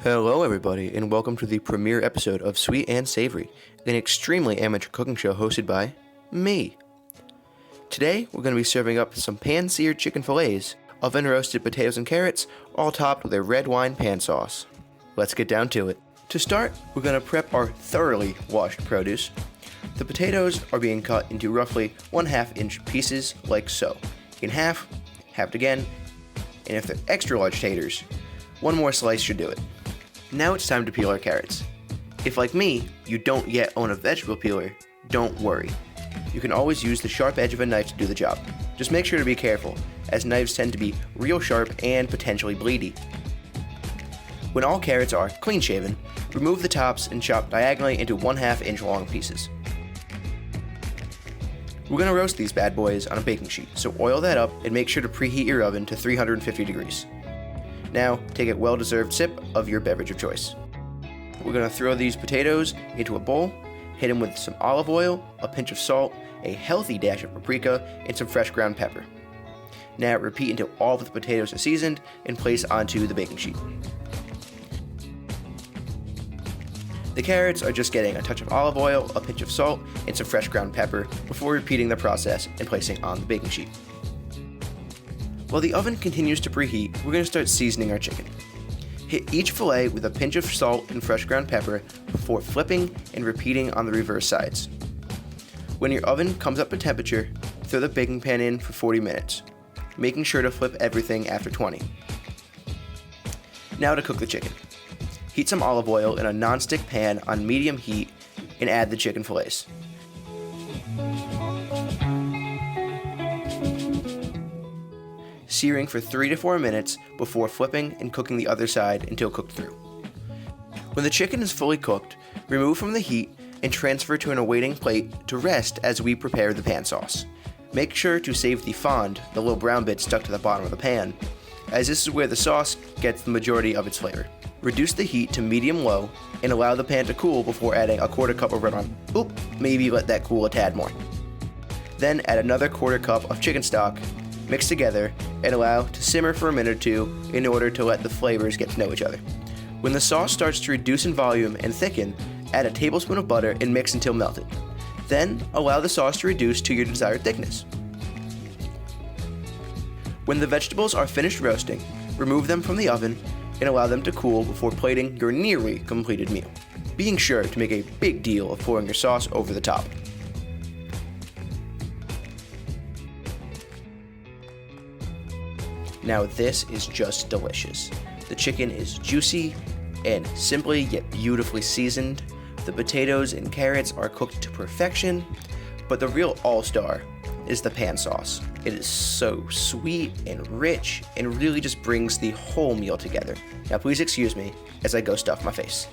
Hello everybody, and welcome to the premiere episode of Sweet and Savory, an extremely amateur cooking show hosted by me. Today, we're going to be serving up some pan-seared chicken fillets, oven-roasted potatoes and carrots, all topped with a red wine pan sauce. Let's get down to it. To start, we're going to prep our thoroughly washed produce. The potatoes are being cut into roughly 1/2 inch pieces like so. In half, halved again, and if they're extra large taters, one more slice should do it. Now it's time to peel our carrots. If, like me, you don't yet own a vegetable peeler, don't worry. You can always use the sharp edge of a knife to do the job. Just make sure to be careful, as knives tend to be real sharp and potentially bleedy. When all carrots are clean shaven, remove the tops and chop diagonally into 1/2 inch long pieces. We're going to roast these bad boys on a baking sheet, so oil that up and make sure to preheat your oven to 350 degrees. Now, take a well-deserved sip of your beverage of choice. We're going to throw these potatoes into a bowl, hit them with some olive oil, a pinch of salt, a healthy dash of paprika, and some fresh ground pepper. Now repeat until all of the potatoes are seasoned and place onto the baking sheet. The carrots are just getting a touch of olive oil, a pinch of salt, and some fresh ground pepper before repeating the process and placing on the baking sheet. While the oven continues to preheat, we're going to start seasoning our chicken. Hit each fillet with a pinch of salt and fresh ground pepper before flipping and repeating on the reverse sides. When your oven comes up to temperature, throw the baking pan in for 40 minutes, making sure to flip everything after 20. Now to cook the chicken. Heat some olive oil in a non-stick pan on medium heat and add the chicken fillets. Searing for 3 to 4 minutes before flipping and cooking the other side until cooked through. When the chicken is fully cooked, remove from the heat and transfer to an awaiting plate to rest as we prepare the pan sauce. Make sure to save the fond, the little brown bit stuck to the bottom of the pan, as this is where the sauce gets the majority of its flavor. Reduce the heat to medium-low and allow the pan to cool before adding a 1/4 cup of red wine. Maybe let that cool a tad more. Then add another 1/4 cup of chicken stock, mix together, and allow to simmer for a minute or two in order to let the flavors get to know each other. When the sauce starts to reduce in volume and thicken, add a tablespoon of butter and mix until melted. Then allow the sauce to reduce to your desired thickness. When the vegetables are finished roasting, remove them from the oven and allow them to cool before plating your nearly completed meal, being sure to make a big deal of pouring your sauce over the top. Now this is just delicious. The chicken is juicy and simply yet beautifully seasoned. The potatoes and carrots are cooked to perfection, but the real all-star is the pan sauce. It is so sweet and rich and really just brings the whole meal together. Now please excuse me as I go stuff my face.